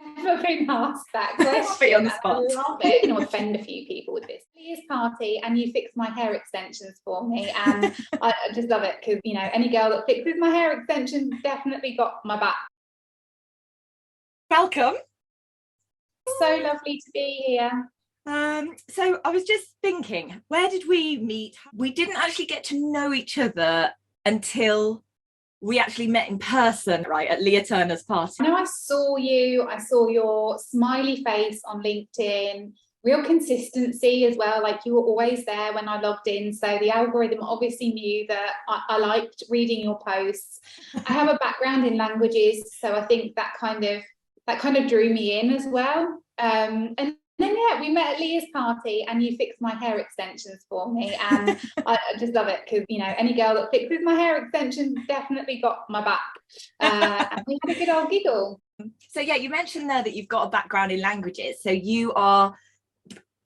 never been asked that question. On the spot. I love it. I'm going to offend a few people with this. Year's party, and you fixed my hair extensions for me, and I just love it because, you know, any girl that fixes my hair extensions definitely got my back. Welcome. So lovely to be here. So I was just thinking, where did we meet? We didn't actually get to know each other until we actually met in person, right, at Leah Turner's party. I know I saw you, I saw your smiley face on LinkedIn, real consistency as well, like you were always there when I logged in, so the algorithm obviously knew that I liked reading your posts. I have a background in languages, so I think that kind of drew me in as well. And then, yeah, we met at Leah's party and you fixed my hair extensions for me, and I just love it because, you know, any girl that fixes my hair extensions definitely got my back, and we had a good old giggle. So yeah, you mentioned there that you've got a background in languages, so you are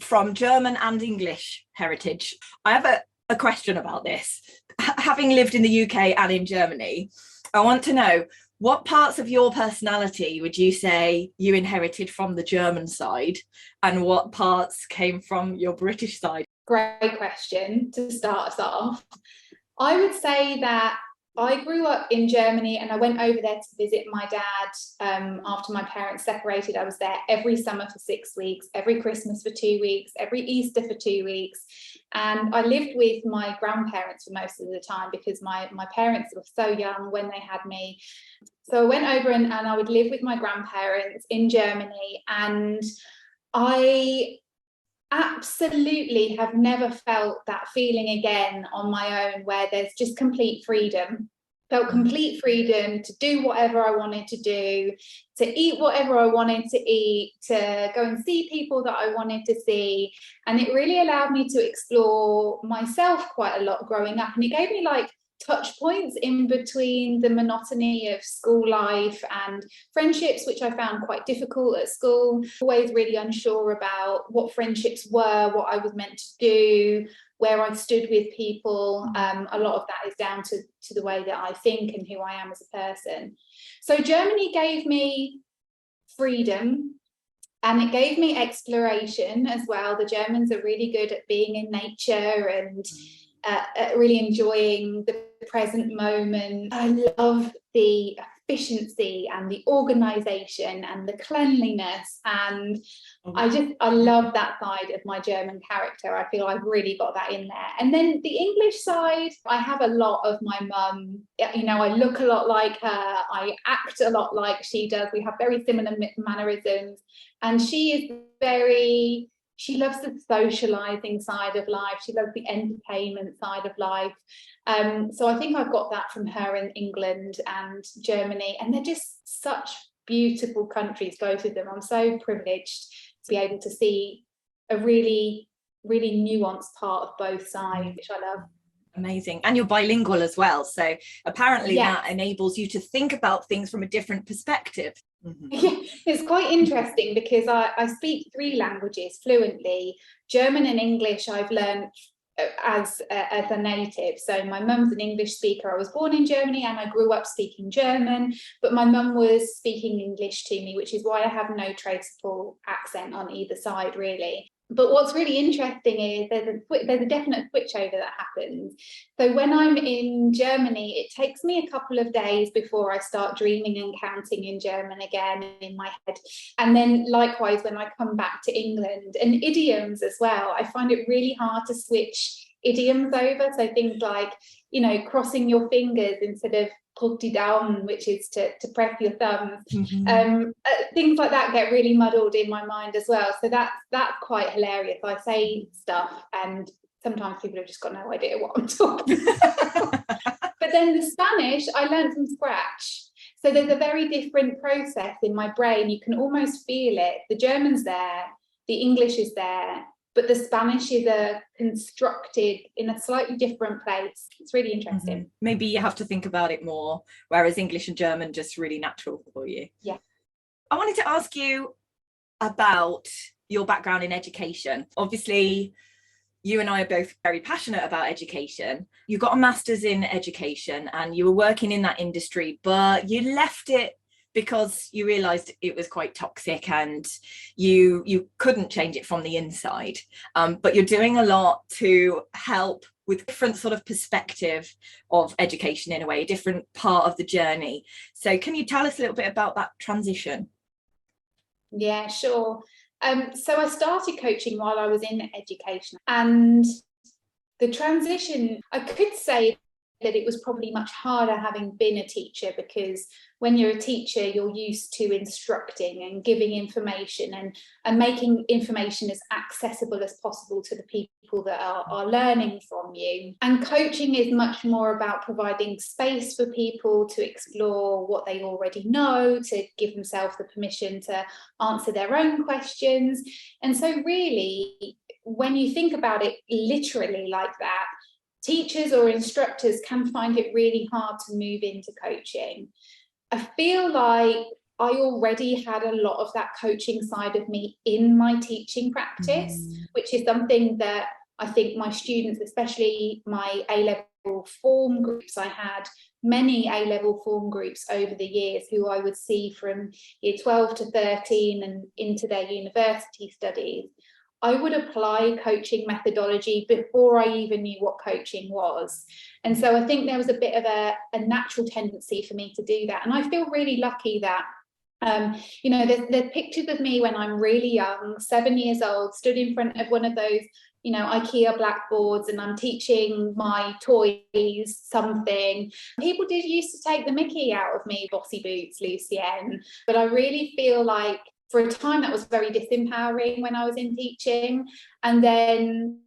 from German and English heritage. I have a question about this. Having lived in the UK and in Germany, I want to know, what parts of your personality would you say you inherited from the German side, and what parts came from your British side? Great question to start us off. I would say that I grew up in Germany and I went over there to visit my dad after my parents separated. I was there every summer for 6 weeks, every Christmas for 2 weeks, every Easter for 2 weeks. And I lived with my grandparents for most of the time because my parents were so young when they had me. So I went over and I would live with my grandparents in Germany, and I absolutely have never felt that feeling again on my own, where there's just complete freedom. Felt complete freedom to do whatever I wanted to do, to eat whatever I wanted to eat, to go and see people that I wanted to see. And it really allowed me to explore myself quite a lot growing up. And it gave me like touch points in between the monotony of school life and friendships, which I found quite difficult at school. Always really unsure about what friendships were, what I was meant to do, where I stood with people. A lot of that is down to the way that I think and who I am as a person. So Germany gave me freedom, and it gave me exploration as well. The Germans are really good at being in nature and really enjoying the present moment. I love the efficiency and the organization and the cleanliness, and I love that side of my German character. I feel I've really got that in there. And then the English side, I have a lot of my mum. You know, I look a lot like her, I act a lot like she does. We have very similar mannerisms, and she loves the socializing side of life. She loves the entertainment side of life. So I think I've got that from her in England and Germany. And they're just such beautiful countries, both of them. I'm so privileged to be able to see a really, really nuanced part of both sides, which I love. Amazing. And you're bilingual as well. So apparently that enables you to think about things from a different perspective. Yeah, it's quite interesting because I speak 3 languages fluently. German and English I've learned as a native. So my mum's an English speaker. I was born in Germany and I grew up speaking German, but my mum was speaking English to me, which is why I have no traceable accent on either side, really. But what's really interesting is there's a definite switchover that happens. So when I'm in Germany, it takes me a couple of days before I start dreaming and counting in German again in my head. And then likewise, when I come back to England, and idioms as well, I find it really hard to switch idioms over. So things like, you know, crossing your fingers instead of drück die Daumen, which is to press your thumbs. Things like that get really muddled in my mind as well. So that's quite hilarious. I say stuff and sometimes people have just got no idea what I'm talking about. But then the Spanish I learned from scratch. So there's a very different process in my brain. You can almost feel it. The German's there, the English is there, but the Spanish is constructed in a slightly different place. It's really interesting. Maybe you have to think about it more, whereas English and German just really natural for you. Yeah. I wanted to ask you about your background in education. Obviously, you and I are both very passionate about education. You got a master's in education and you were working in that industry, but you left it because you realized it was quite toxic and you couldn't change it from the inside, but you're doing a lot to help with different sort of perspective of education, in a way, a different part of the journey. So can you tell us a little bit about that transition? Yeah, sure. So I started coaching while I was in education, and the transition, I could say that it was probably much harder having been a teacher, because when you're a teacher, you're used to instructing and giving information and making information as accessible as possible to the people that are learning from you. And coaching is much more about providing space for people to explore what they already know, to give themselves the permission to answer their own questions. And so really, when you think about it literally like that, teachers or instructors can find it really hard to move into coaching. I feel like I already had a lot of that coaching side of me in my teaching practice, which is something that I think my students, especially my A-level form groups, I had many A-level form groups over the years who I would see from year 12 to 13 and into their university studies. I would apply coaching methodology before I even knew what coaching was. And so I think there was a bit of a natural tendency for me to do that. And I feel really lucky that, there's pictures of me when I'm really young, 7 years old, stood in front of one of those, IKEA blackboards, and I'm teaching my toys something. People did used to take the mickey out of me, bossy boots, Lucienne. But I really feel like, for a time, that was very disempowering when I was in teaching. And then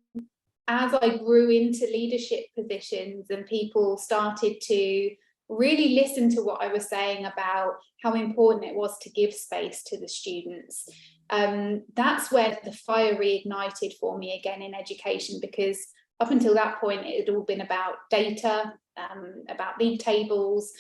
as I grew into leadership positions and people started to really listen to what I was saying about how important it was to give space to the students, that's where the fire reignited for me again in education, because up until that point, it had all been about data, about league tables,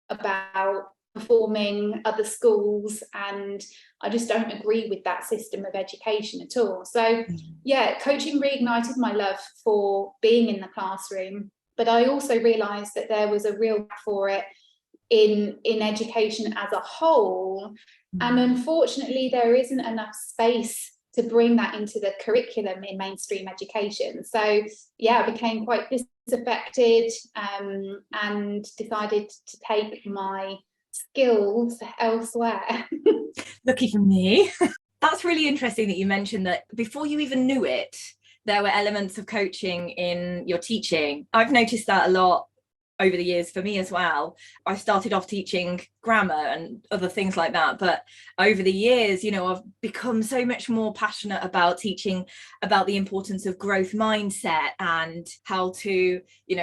about performing other schools, and I just don't agree with that system of education at all. So yeah, coaching reignited my love for being in the classroom, but I also realized that there was a real gap for it in education as a whole, and unfortunately there isn't enough space to bring that into the curriculum in mainstream education. So yeah, I became quite disaffected and decided to take my skills elsewhere. Lucky for me. That's really interesting that you mentioned that before you even knew it, there were elements of coaching in your teaching. I've noticed that a lot over the years for me as well. I started off teaching grammar and other things like that, but over the years, I've become so much more passionate about teaching about the importance of growth mindset and how to,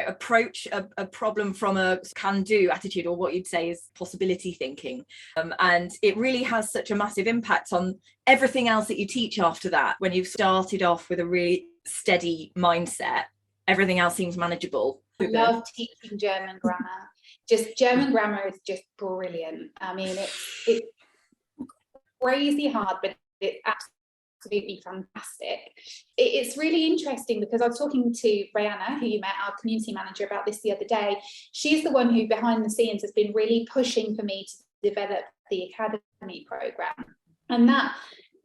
approach a problem from a can-do attitude, or what you'd say is possibility thinking. And it really has such a massive impact on everything else that you teach after that. When you've started off with a really steady mindset, everything else seems manageable. I love teaching German grammar. Just German grammar is just brilliant. I mean, it's crazy hard, but it's absolutely fantastic. It's really interesting because I was talking to Brianna, who you met, our community manager, about this the other day. She's the one who behind the scenes has been really pushing for me to develop the academy program. And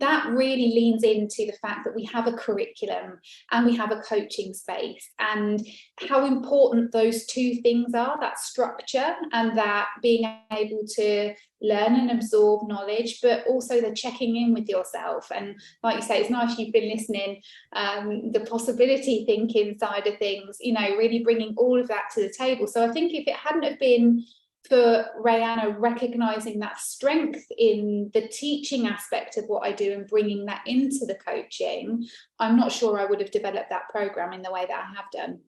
that really leans into the fact that we have a curriculum and we have a coaching space, and how important those two things are, that structure and that being able to learn and absorb knowledge, but also the checking in with yourself. And like you say, it's nice you've been listening, the possibility thinking side of things, really bringing all of that to the table. So I think if it hadn't have been for Rihanna recognizing that strength in the teaching aspect of what I do and bringing that into the coaching, I'm not sure I would have developed that program in the way that I have done.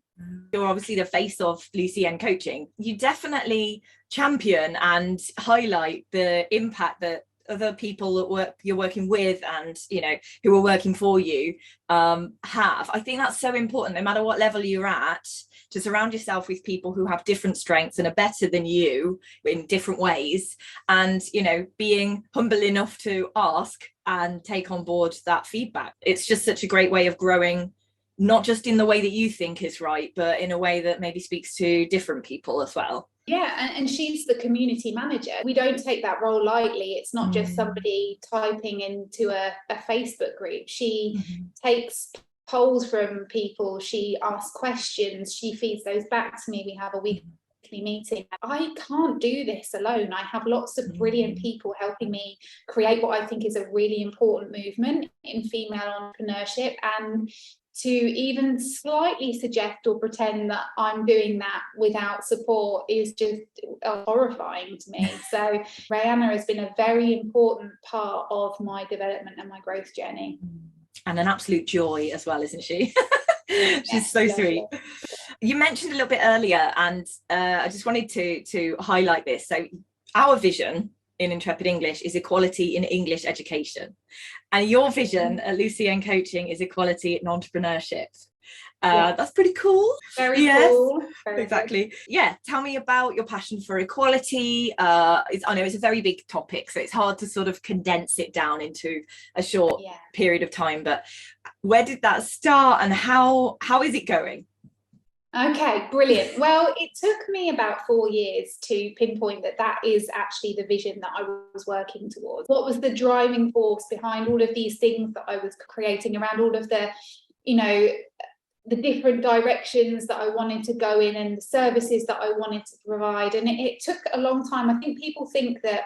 You're obviously the face of Lucienne coaching. You definitely champion and highlight the impact that other people that you're working with and who are working for you have. I think that's so important, no matter what level you're at, to surround yourself with people who have different strengths and are better than you in different ways, and being humble enough to ask and take on board that feedback. It's just such a great way of growing, not just in the way that you think is right, but in a way that maybe speaks to different people as well. Yeah, and she's the community manager. We don't take that role lightly. It's not just somebody typing into a Facebook group. She takes polls from people, she asks questions, she feeds those back to me. We have a weekly meeting. I can't do this alone. I have lots of brilliant people helping me create what I think is a really important movement in female entrepreneurship, and to even slightly suggest or pretend that I'm doing that without support is just horrifying to me. So Rihanna has been a very important part of my development and my growth journey. And an absolute joy as well, isn't she? She's so sweet. You mentioned a little bit earlier, and I just wanted to highlight this. So our vision in Intrepid English is equality in English education. And your vision at Lucienne Coaching is equality in entrepreneurship. That's pretty cool. Very cool. Very exactly. Good. Yeah. Tell me about your passion for equality. I know it's a very big topic, so it's hard to sort of condense it down into a short period of time. But where did that start, and how is it going? Okay, brilliant. Well, it took me about 4 years to pinpoint that is actually the vision that I was working towards. What was the driving force behind all of these things that I was creating around all of the, the different directions that I wanted to go in and the services that I wanted to provide? And it took a long time. I think people think that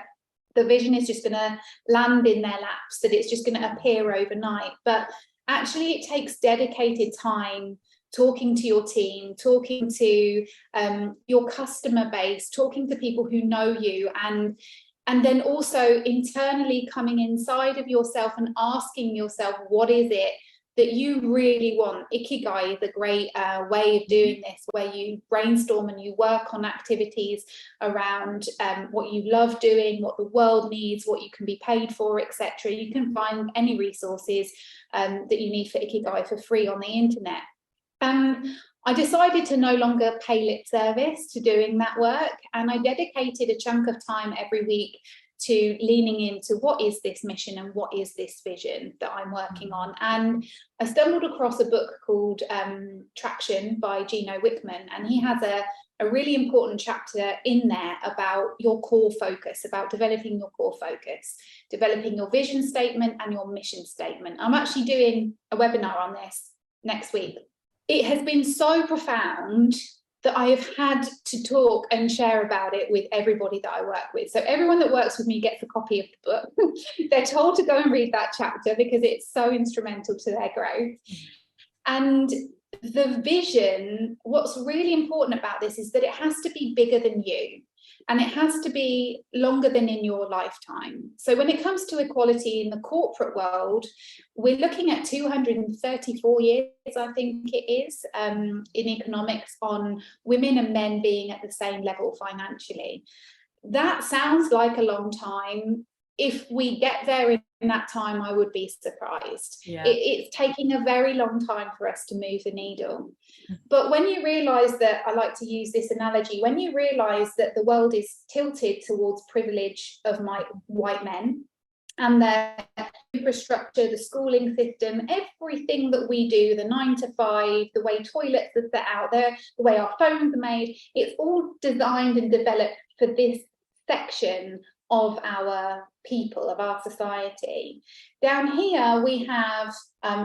the vision is just going to land in their laps, that it's just going to appear overnight. But actually, it takes dedicated time, talking to your team, talking to your customer base, talking to people who know you, and then also internally coming inside of yourself and asking yourself, what is it that you really want? Ikigai is a great way of doing this, where you brainstorm and you work on activities around what you love doing, what the world needs, what you can be paid for, etc. You can find any resources that you need for Ikigai for free on the internet. And I decided to no longer pay lip service to doing that work, and I dedicated a chunk of time every week to leaning into what is this mission and what is this vision that I'm working on. And I stumbled across a book called Traction by Gino Wickman, and he has a really important chapter in there about your core focus, about developing your core focus, developing your vision statement and your mission statement. I'm actually doing a webinar on this next week. It has been so profound that I have had to talk and share about it with everybody that I work with. So everyone that works with me gets a copy of the book. They're told to go and read that chapter because it's so instrumental to their growth. And the vision, what's really important about this is that it has to be bigger than you. And it has to be longer than in your lifetime. So when it comes to equality in the corporate world, we're looking at 234 years, I think it is, in economics, on women and men being at the same level financially. That sounds like a long time. If we get there in that time, I would be surprised. It's taking a very long time for us to move the needle. But when you realise that, I like to use this analogy, when you realise that the world is tilted towards privilege of white men, and the infrastructure, the schooling system, everything that we do, the 9 to 5, the way toilets are set out there, the way our phones are made, it's all designed and developed for this section of our people, of our society. Down here we have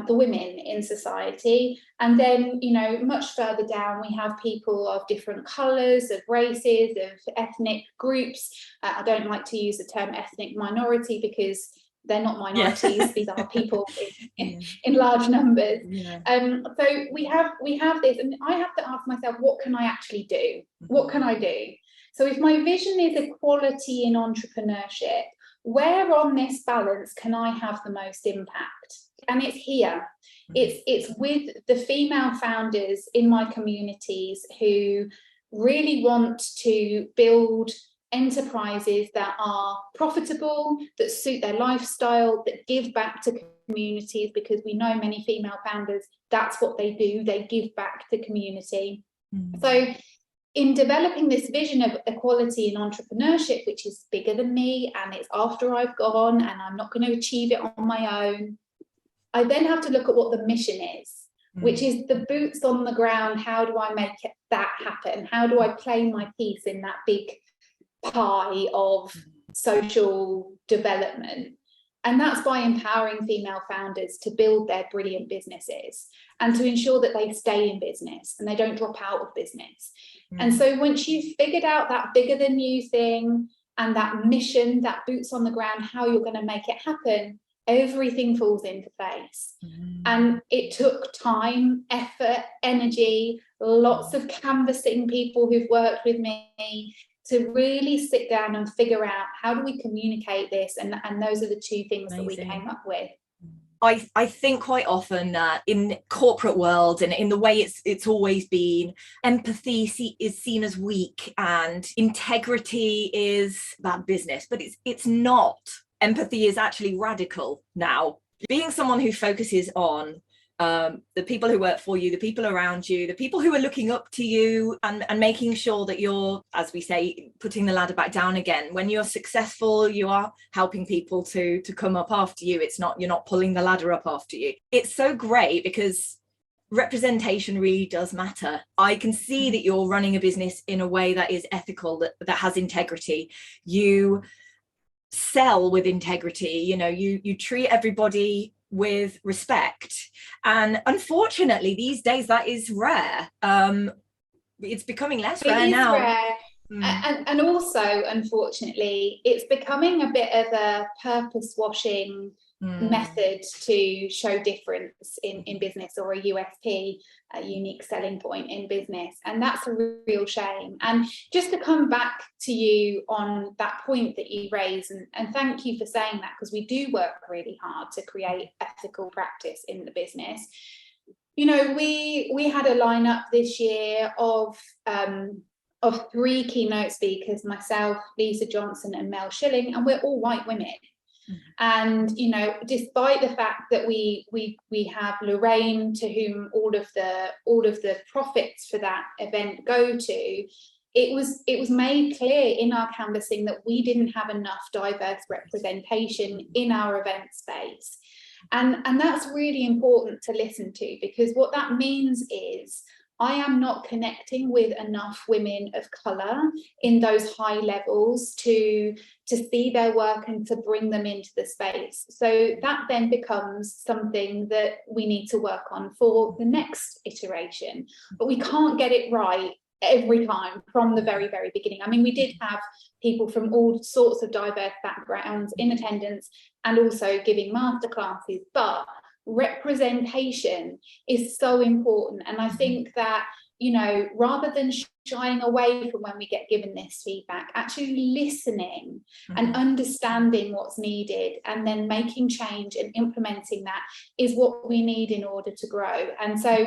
the women in society, and then much further down we have people of different colours, of races, of ethnic groups. I don't like to use the term ethnic minority because they're not minorities. These are people in large numbers. So we have this, and I have to ask myself, what can I actually do? What can I do? So if my vision is equality in entrepreneurship, where on this balance can I have the most impact? And it's here. It's with the female founders in my communities who really want to build enterprises that are profitable, that suit their lifestyle, that give back to communities, because we know many female founders, that's what they do. They give back to community. So in developing this vision of equality in entrepreneurship, which is bigger than me, and it's after I've gone and I'm not going to achieve it on my own, I then have to look at what the mission is, which is the boots on the ground. How do I make that happen? How do I play my piece in that big pie of social development? And that's by empowering female founders to build their brilliant businesses and to ensure that they stay in business and they don't drop out of business. And so once you've figured out that bigger than you thing and that mission, that boots on the ground, how you're going to make it happen, everything falls into place. And it took time, effort, energy, lots of canvassing people who've worked with me to really sit down and figure out, how do we communicate this? And those are the two things that we came up with. I think quite often in corporate world and in the way it's always been, empathy is seen as weak and integrity is bad business, but it's not. Empathy is actually radical now. Being someone who focuses on the people who work for you, the people around you, the people who are looking up to you, and making sure that you're, as we say, putting the ladder back down again. When you're successful, you are helping people to come up after you. You're not pulling the ladder up after you. It's so great because representation really does matter. I can see that you're running a business in a way that is ethical, that has integrity. You sell with integrity, you treat everybody with respect, and unfortunately these days that is rare. It's becoming less rare now. Rare. And also, unfortunately, it's becoming a bit of a purpose washing method to show difference in business, or a USP, a unique selling point in business. And that's a real shame. And just to come back to you on that point that you raised, and thank you for saying that, because we do work really hard to create ethical practice in the business. We had a lineup this year of 3 keynote speakers, myself, Lisa Johnson and Mel Schilling, and we're all white women. And despite the fact that we have Lorraine, to whom all of the profits for that event go to, it was made clear in our canvassing that we didn't have enough diverse representation in our event space. And that's really important to listen to, because what that means is I am not connecting with enough women of colour in those high levels to see their work and to bring them into the space. So that then becomes something that we need to work on for the next iteration. But we can't get it right every time from the very, very beginning. I mean, we did have people from all sorts of diverse backgrounds in attendance and also giving masterclasses, but representation is so important. And I think that, rather than shying away from when we get given this feedback, actually listening and understanding what's needed and then making change and implementing that is what we need in order to grow. And so,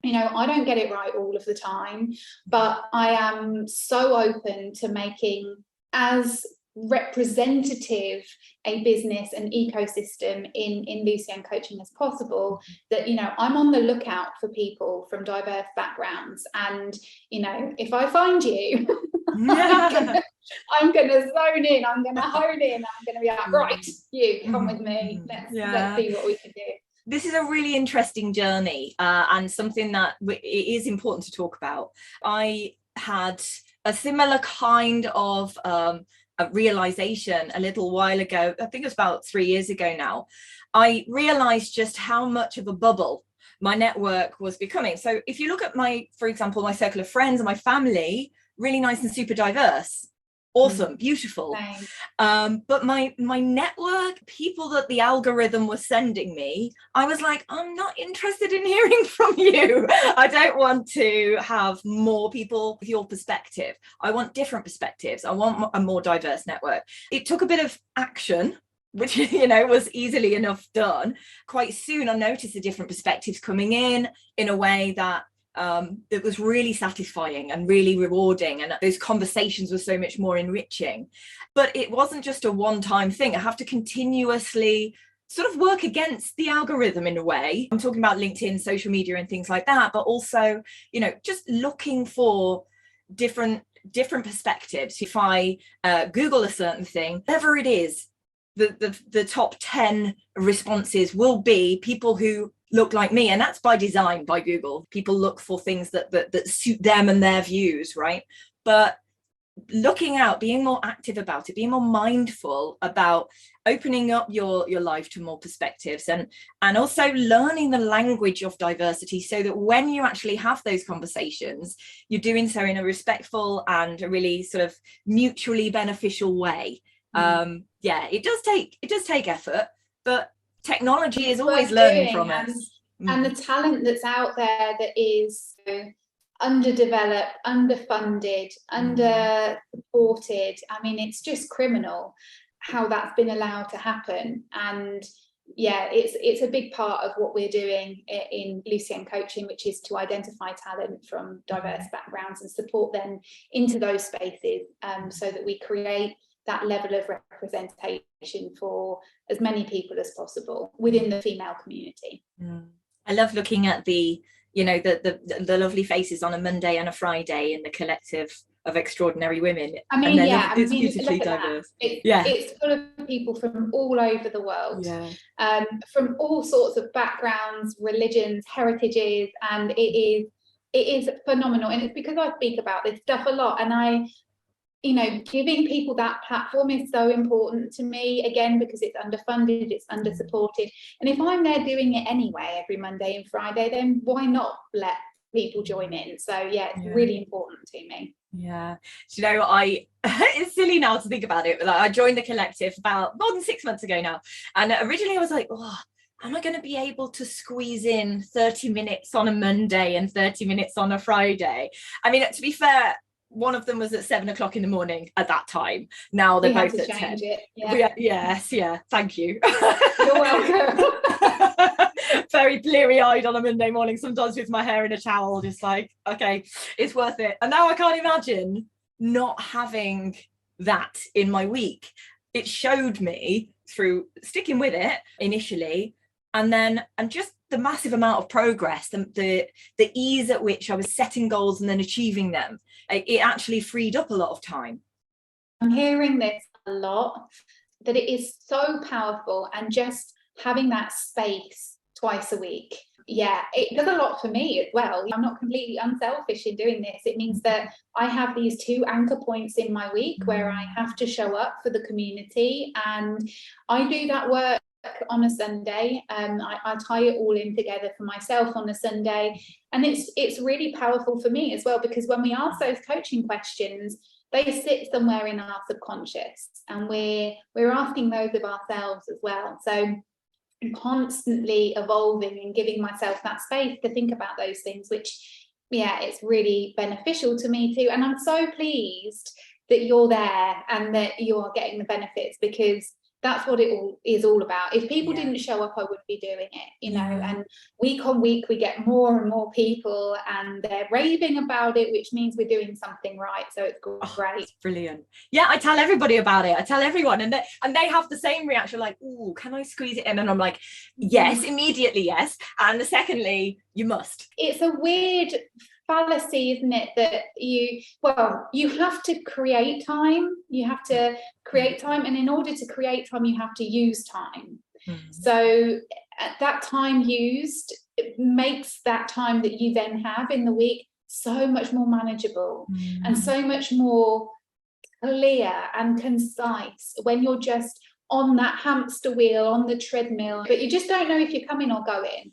I don't get it right all of the time, but I am so open to making as representative a business and ecosystem in Lucienne coaching as possible, that I'm on the lookout for people from diverse backgrounds, and if I find you I'm gonna zone in, I'm gonna hone in, I'm gonna be like, right, you come with me, let's see what we can do. This is a really interesting journey, and something that it is important to talk about. I had a similar kind of a realization a little while ago. I think it was about 3 years ago now. I realized just how much of a bubble my network was becoming. So if you look at for example, my circle of friends and my family, really nice and super diverse. Awesome, beautiful. But my network, people that the algorithm was sending me, I was like, I'm not interested in hearing from you. I don't want to have more people with your perspective. I want different perspectives. I want a more diverse network. It took a bit of action, which was easily enough done. Quite soon I noticed the different perspectives coming in a way that it was really satisfying and really rewarding, and those conversations were so much more enriching. But it wasn't just a one-time thing. I have to continuously sort of work against the algorithm in a way. I'm talking about LinkedIn, social media and things like that, but also just looking for different perspectives. If I Google a certain thing, whatever it is, the top 10 responses will be people who look like me. And that's by design, by Google. People look for things that suit them and their views, right? But looking out, being more active about it, being more mindful about opening up your life to more perspectives, and also learning the language of diversity, so that when you actually have those conversations, you're doing so in a respectful and a really sort of mutually beneficial way. Yeah, it does take effort, but technology is always learning from us. And the talent that's out there that is underdeveloped, underfunded, under supported. I mean, it's just criminal how that's been allowed to happen. And yeah, it's a big part of what we're doing in Lucienne Coaching, which is to identify talent from diverse backgrounds and support them into those spaces, so that we create that level of representation for as many people as possible within the female community. I love looking at the lovely faces on a Monday and a Friday in the collective of extraordinary women. I mean, it's beautifully diverse. It's full of people from all over the world, from all sorts of backgrounds, religions, heritages, and it is phenomenal. And it's because I speak about this stuff a lot, and giving people that platform is so important to me, again, because it's underfunded, it's undersupported. And if I'm there doing it anyway every Monday and Friday, then why not let people join in? So it's really important to me. It's silly now to think about it, but I joined the collective about more than 6 months ago now, and originally I was like, am I going to be able to squeeze in 30 minutes on a Monday and 30 minutes on a Friday? I mean, to be fair, one of them was at 7 o'clock in the morning at that time. Now they're both at 10. Yes, thank you. You're welcome. Very bleary-eyed on a Monday morning, sometimes with my hair in a towel, just like, okay, it's worth it. And now I can't imagine not having that in my week. It showed me through sticking with it initially, and just the massive amount of progress, the ease at which I was setting goals and then achieving them. It actually freed up a lot of time. I'm hearing this a lot, that it is so powerful, and just having that space twice a week. Yeah, it does a lot for me as well. I'm not completely unselfish in doing this. It means that I have these 2 anchor points in my week where I have to show up for the community, and I do that work on a Sunday. I tie it all in together for myself on a Sunday, and it's really powerful for me as well, because when we ask those coaching questions, they sit somewhere in our subconscious, and we're asking those of ourselves as well. So I'm constantly evolving and giving myself that space to think about those things, which it's really beneficial to me too. And I'm so pleased that you're there and that you are getting the benefits, because that's what it all is all about. If people didn't show up, I wouldn't be doing it, and week on week we get more and more people, and they're raving about it, which means we're doing something right. So it's great. It's brilliant. I tell everybody about it. I tell everyone, and they have the same reaction, like, oh, can I squeeze it in? And I'm like, yes, immediately, yes. And secondly, you must. It's a weird fallacy, isn't it, that you have to create time. You have to create time, and in order to create time, you have to use time. So that time used makes that time that you then have in the week so much more manageable and so much more clear and concise when you're just on that hamster wheel, on the treadmill, but you just don't know if you're coming or going.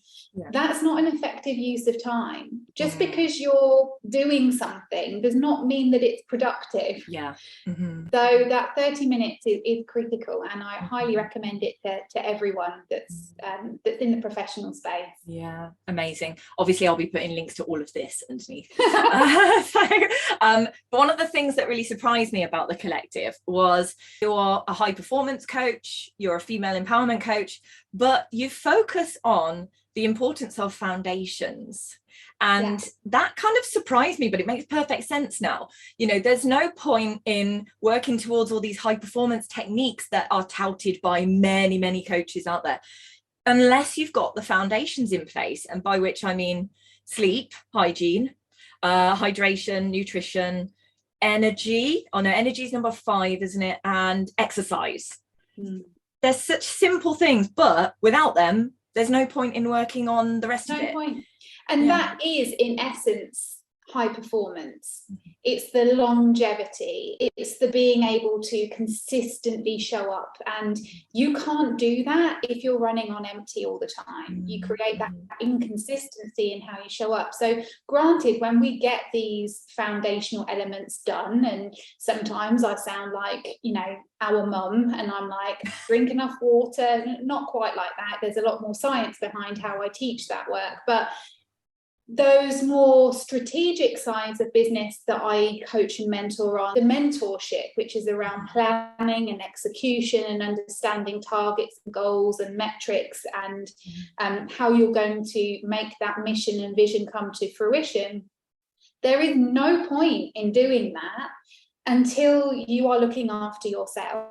That's not an effective use of time. Just because you're doing something does not mean that it's productive. So that 30 minutes is critical, and I highly recommend it to everyone that's in the professional space. Amazing. Obviously I'll be putting links to all of this underneath. But one of the things that really surprised me about the collective was you're a high performance coach, you're a female empowerment coach, but you focus on the importance of foundations. And that kind of surprised me, but it makes perfect sense now. There's no point in working towards all these high performance techniques that are touted by many, many coaches out there, unless you've got the foundations in place. And by which I mean sleep, hygiene, hydration, nutrition, energy. Energy is number 5, isn't it? And exercise. They're such simple things, but without them, there's no point in working on the rest of it. No point. And that is, in essence, high performance. It's the longevity, it's the being able to consistently show up, and you can't do that if you're running on empty all the time. You create that inconsistency in how you show up. So granted, when we get these foundational elements done, and sometimes I sound like, you know, our mum, and I'm like, drink enough water, not quite like that. There's a lot more science behind how I teach that work, but those more strategic sides of business that I coach and mentor on, the mentorship, which is around planning and execution and understanding targets and goals and metrics, and how you're going to make that mission and vision come to fruition. There is no point in doing that until you are looking after yourself.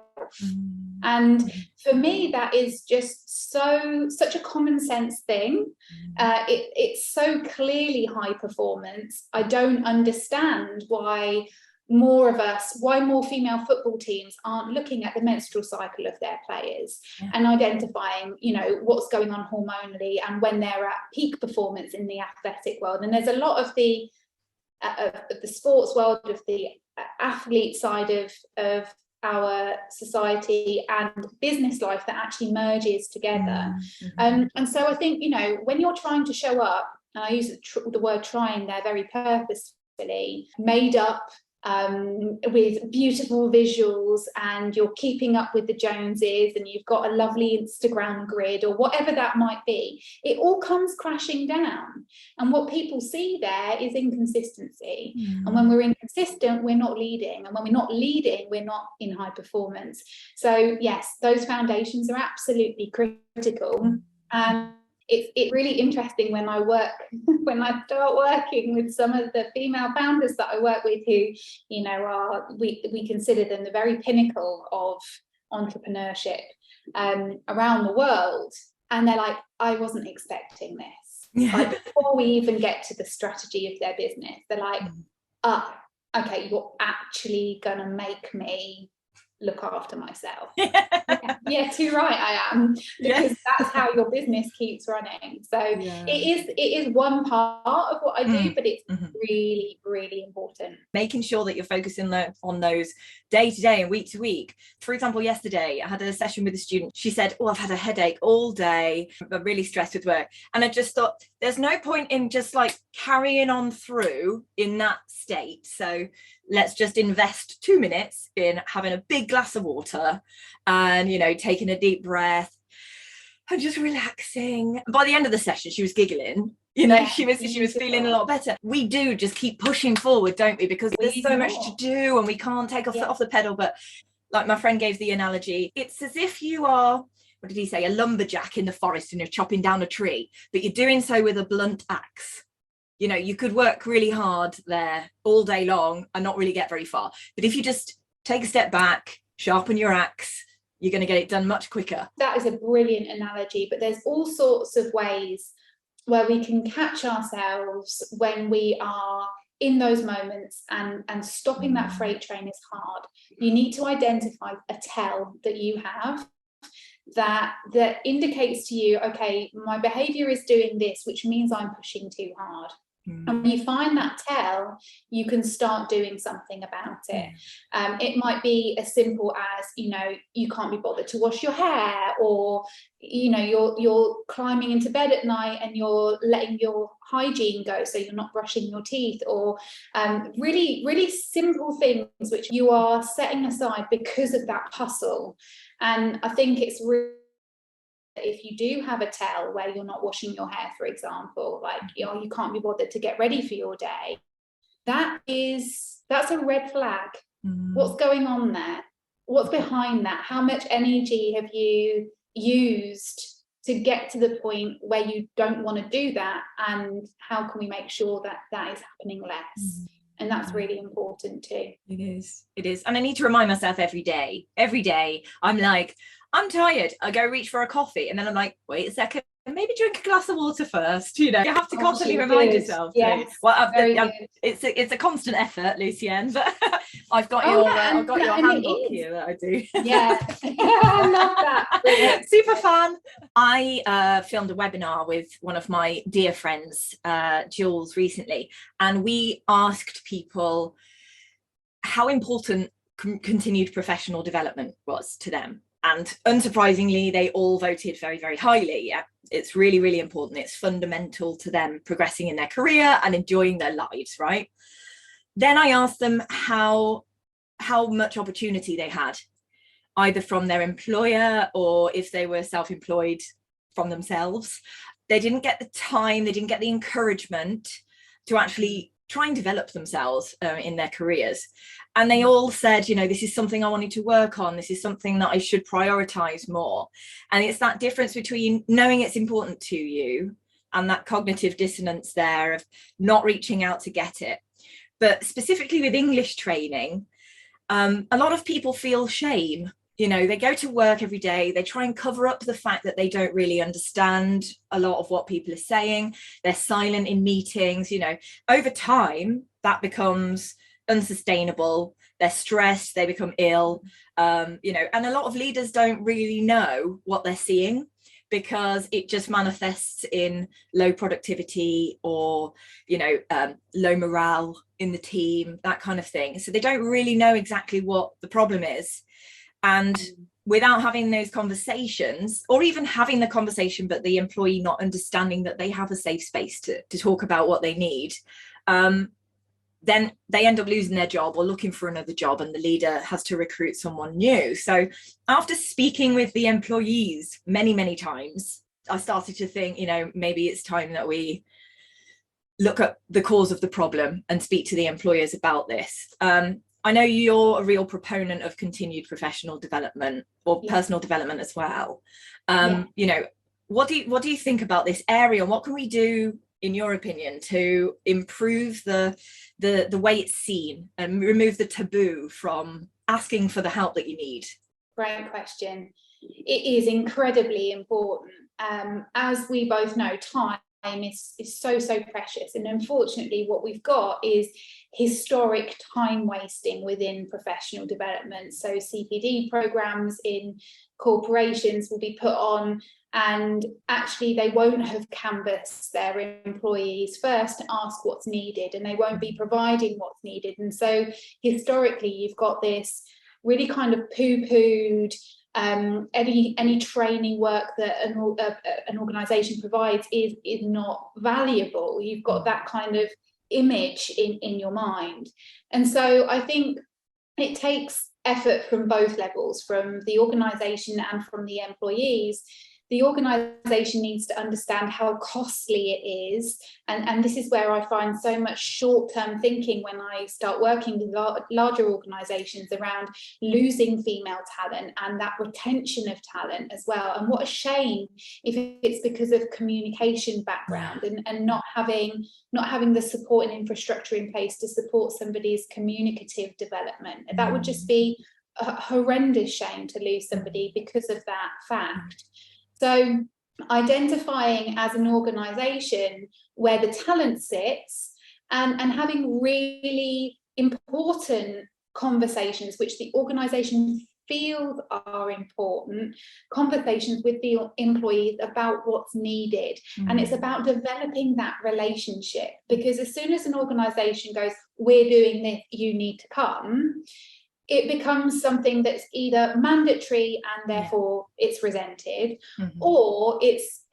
And for me, that is just such a common sense thing. It's so clearly high performance. I don't understand why more female football teams aren't looking at the menstrual cycle of their players and identifying, you know, what's going on hormonally and when they're at peak performance in the athletic world. And there's a lot of the sports world, of the athlete side of our society and business life that actually merges together. And so I think, you know, when you're trying to show up, and I use the word trying there very purposefully, made up with beautiful visuals, and you're keeping up with the Joneses, and you've got a lovely Instagram grid or whatever that might be, it all comes crashing down. And what people see there is inconsistency. And when we're inconsistent, we're not leading. And when we're not leading, we're not in high performance. So yes, those foundations are absolutely critical. And it's really interesting when I start working with some of the female founders that I work with, who, you know, we consider them the very pinnacle of entrepreneurship around the world, and they're like, I wasn't expecting this. Like, before we even get to the strategy of their business, they're like, okay, you're actually gonna make me look after myself. Yeah, too right I am, because that's how your business keeps running. So it is one part of what I do, but it's really, really important. Making sure that you're focusing on those day to day and week to week. For example, yesterday I had a session with a student. She said, I've had a headache all day, I'm really stressed with work. And I just thought, there's no point in just like carrying on through in that state. So let's just invest 2 minutes in having a big glass of water and, you know, taking a deep breath and just relaxing. By the end of the session, she was giggling. You know, she was feeling a lot better. We do just keep pushing forward, don't we? Because there's so much to do and we can't take our foot off the pedal. But like my friend gave the analogy, it's as if you are, what did he say, a lumberjack in the forest and you're chopping down a tree, but you're doing so with a blunt axe. You know, you could work really hard there all day long and not really get very far. But if you just take a step back, sharpen your axe, you're going to get it done much quicker. That is a brilliant analogy, but there's all sorts of ways where we can catch ourselves when we are in those moments, and stopping that freight train is hard. You need to identify a tell that you have that indicates to you, okay, my behavior is doing this, which means I'm pushing too hard. And when you find that tell, you can start doing something about it. It might be as simple as, you know, you can't be bothered to wash your hair, or, you know, you're climbing into bed at night and you're letting your hygiene go, so you're not brushing your teeth, or really, really simple things which you are setting aside because of that hustle. And I think it's really, if you do have a tell where you're not washing your hair, for example, like, you know, you can't be bothered to get ready for your day, that's a red flag. What's going on there? What's behind that? How much energy have you used to get to the point where you don't want to do that? And how can we make sure that that is happening less? And that's really important too. It is. And I need to remind myself every day, I'm like, I'm tired. I go reach for a coffee and then I'm like, wait a second, maybe drink a glass of water first. You have to constantly Good. remind yourself. Yes, Well, very good. it's a constant effort, Lucienne, but I've got and your handbook it is. here that I do. Yeah, I love that. Brilliant. Super fan. I filmed a webinar with one of my dear friends, Jules, recently, and we asked people how important continued professional development was to them. And unsurprisingly, they all voted very, very highly. Yeah, it's really, really important. It's fundamental to them progressing in their career and enjoying their lives, right? Then I asked them how much opportunity they had, either from their employer or if they were self-employed from themselves. They didn't get the time, they didn't get the encouragement to actually try and develop themselves in their careers. And they all said, this is something I wanted to work on. This is something that I should prioritize more. And it's that difference between knowing it's important to you and that cognitive dissonance there of not reaching out to get it. But specifically with English training, a lot of people feel shame. They go to work every day, they try and cover up the fact that they don't really understand a lot of what people are saying. They're silent in meetings. Over time, that becomes unsustainable. They're stressed, they become ill, and a lot of leaders don't really know what they're seeing because it just manifests in low productivity or, low morale in the team, that kind of thing. So they don't really know exactly what the problem is. And without having those conversations, or even having the conversation, but the employee not understanding that they have a safe space to talk about what they need, then they end up losing their job or looking for another job, and the leader has to recruit someone new. So after speaking with the employees many, many times, I started to think, maybe it's time that we look at the cause of the problem and speak to the employers about this. I know you're a real proponent of continued professional development or personal development as well. What do you think about this area, and what can we do, in your opinion, to improve the way it's seen and remove the taboo from asking for the help that you need? Great question. It is incredibly important. As we both know, time is so precious, and unfortunately what we've got is historic time wasting within professional development. So CPD programs in corporations will be put on, and actually they won't have canvassed their employees first to ask what's needed, and they won't be providing what's needed. And so historically you've got this really kind of poo-pooed any training work that an organization provides is not valuable. You've got that kind of image in your mind. And so I think it takes effort from both levels, from the organization and from the employees. The organisation needs to understand how costly it is, and this is where I find so much short-term thinking when I start working with larger organisations around losing female talent and that retention of talent as well. And what a shame if it's because of communication background and not having the support and infrastructure in place to support somebody's communicative development. That would just be a horrendous shame to lose somebody because of that fact. So identifying as an organisation where the talent sits and having really important conversations which the organisation feels are important, conversations with the employees about what's needed. And it's about developing that relationship, because as soon as an organisation goes, we're doing this, you need to come, it becomes something that's either mandatory and therefore it's resented, or it's,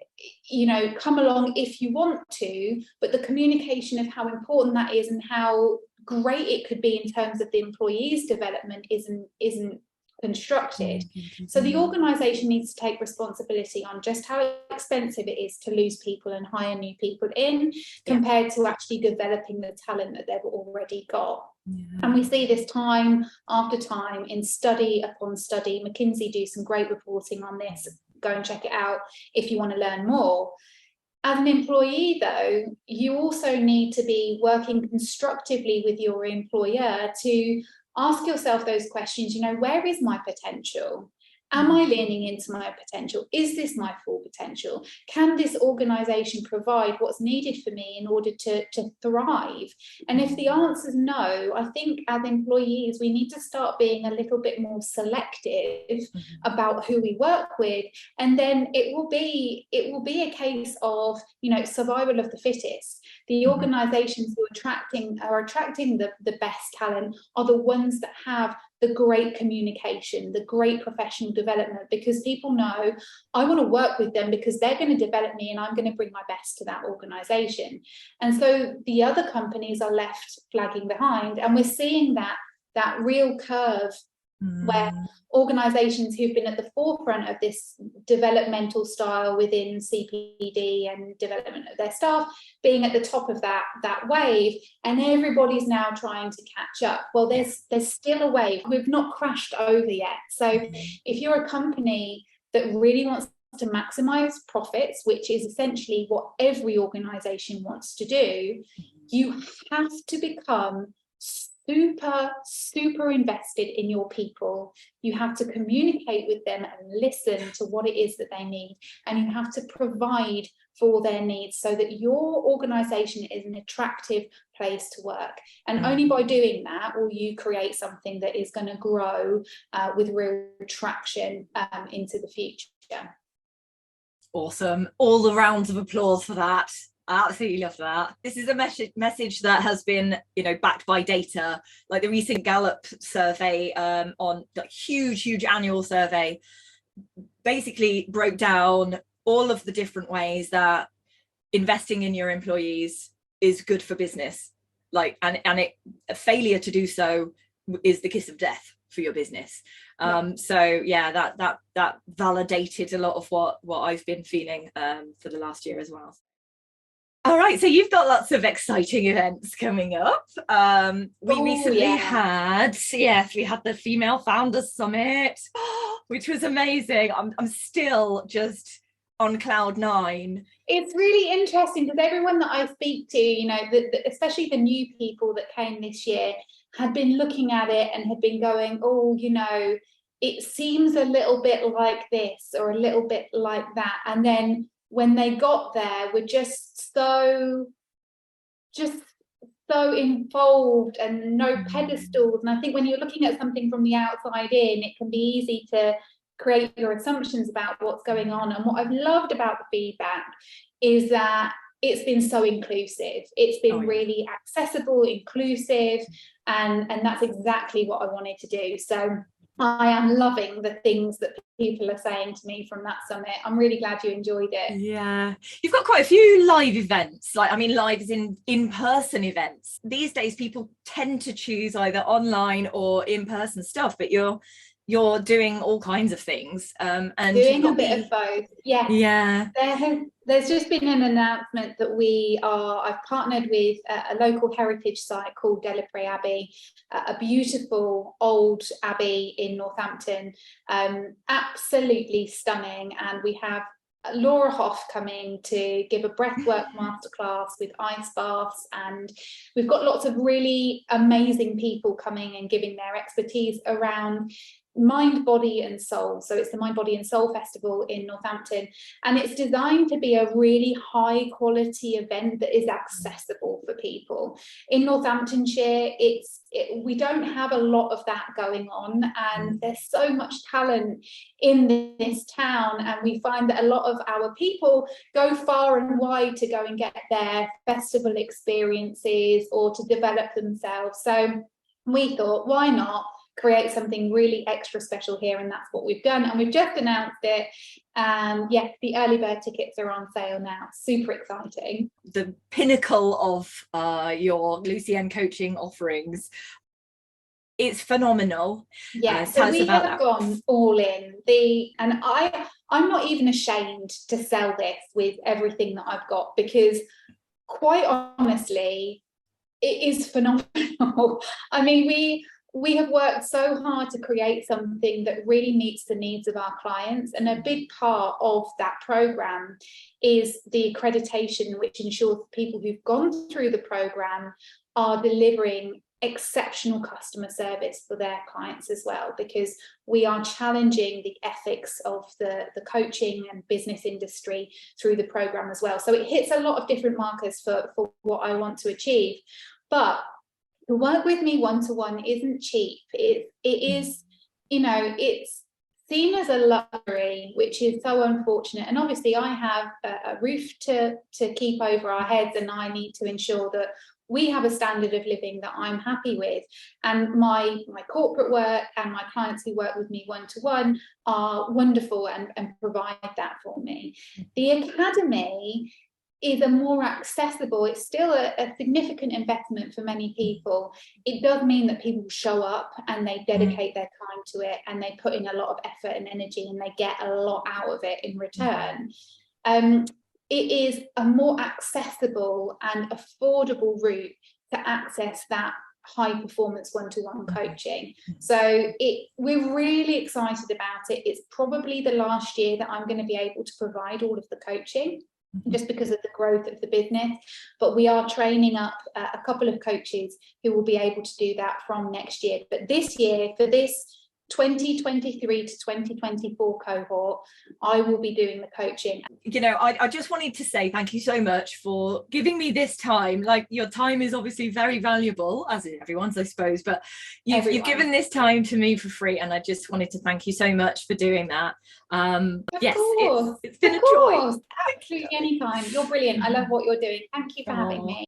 come along if you want to, but the communication of how important that is and how great it could be in terms of the employee's development isn't constructed. So the organisation needs to take responsibility on just how expensive it is to lose people and hire new people in, compared to actually developing the talent that they've already got. And we see this time after time in study upon study. McKinsey do some great reporting on this. Go and check it out if you want to learn more. As an employee, though, you also need to be working constructively with your employer to ask yourself those questions. Where is my potential? Am I leaning into my potential? Is this my full potential? Can this organization provide what's needed for me in order to thrive? And if the answer is no, I think as employees, we need to start being a little bit more selective about who we work with. And then it will be a case of, survival of the fittest. The organizations who are attracting the best talent are the ones that have the great communication, the great professional development, because people know I want to work with them because they're going to develop me and I'm going to bring my best to that organization. And so the other companies are left flagging behind, and we're seeing that real curve where organizations who've been at the forefront of this developmental style within CPD and development of their staff being at the top of that wave, and everybody's now trying to catch up. Well, there's still a wave. We've not crashed over yet. So if you're a company that really wants to maximize profits, which is essentially what every organization wants to do, you have to become super invested in your people. You have to communicate with them and listen to what it is that they need, and you have to provide for their needs so that your organization is an attractive place to work. And only by doing that will you create something that is going to grow with real traction into the future. Awesome. All the rounds of applause for that. I absolutely love that. This is a message that has been, backed by data. Like the recent Gallup survey on the huge annual survey basically broke down all of the different ways that investing in your employees is good for business. And a failure to do so is the kiss of death for your business. So yeah, that validated a lot of what I've been feeling for the last year as well. All right, so you've got lots of exciting events coming up. We recently had the Female Founders Summit, which was amazing. I'm still just on cloud 9. It's really interesting because everyone that I speak to, especially the new people that came this year, had been looking at it and had been going, it seems a little bit like this or a little bit like that. And then when they got there, were just so involved and no pedestals. And I think when you're looking at something from the outside in, it can be easy to create your assumptions about what's going on. And what I've loved about the feedback is that it's been so inclusive. It's been really accessible, inclusive, and that's exactly what I wanted to do. So I am loving the things that people are saying to me from that summit. I'm really glad you enjoyed it. Yeah, you've got quite a few live events, lives in-person events. These days, people tend to choose either online or in-person stuff, but you're doing all kinds of things. And doing a bit of both. Yeah. There's just been an announcement that I've partnered with a local heritage site called Delapre Abbey, a beautiful old abbey in Northampton, absolutely stunning. And we have Laura Hoff coming to give a breathwork masterclass with ice baths, and we've got lots of really amazing people coming and giving their expertise around mind, body and soul. So it's the Mind, Body and Soul Festival in Northampton, and it's designed to be a really high quality event that is accessible for people. In Northamptonshire, we don't have a lot of that going on, and there's so much talent in this town, and we find that a lot of our people go far and wide to go and get their festival experiences or to develop themselves. So we thought, why not create something really extra special here? And that's what we've done, and we've just announced it. The early bird tickets are on sale now. Super exciting. The pinnacle of your Lucienne coaching offerings. It's phenomenal. So we have gone all in. And I'm not even ashamed to sell this with everything that I've got, because quite honestly, it is phenomenal. I mean, we have worked so hard to create something that really meets the needs of our clients, and a big part of that program is the accreditation, which ensures people who've gone through the program are delivering exceptional customer service for their clients as well, because we are challenging the ethics of the coaching and business industry through the program as well. So it hits a lot of different markers for what I want to achieve. But the work with me one-to-one isn't cheap. It is, you know, it's seen as a luxury, which is so unfortunate. And obviously I have a roof to keep over our heads, and I need to ensure that we have a standard of living that I'm happy with. And my corporate work and my clients who work with me one-to-one are wonderful and provide that for me. The academy is a more accessible, it's still a significant investment for many people. It does mean that people show up and they dedicate their time to it, and they put in a lot of effort and energy, and they get a lot out of it in return. It is a more accessible and affordable route to access that high performance one-to-one coaching. So we're really excited about it. It's probably the last year that I'm going to be able to provide all of the coaching, just because of the growth of the business. But we are training up a couple of coaches who will be able to do that from next year. But this year, for this 2023 to 2024 cohort, I will be doing the coaching. You know, I just wanted to say thank you so much for giving me this time. Like, your time is obviously very valuable, as is everyone's, I suppose, but you've given this time to me for free, and I just wanted to thank you so much for doing that. Yes, it's been a joy. Absolutely, anytime. You're brilliant. I love what you're doing. Thank you for having me.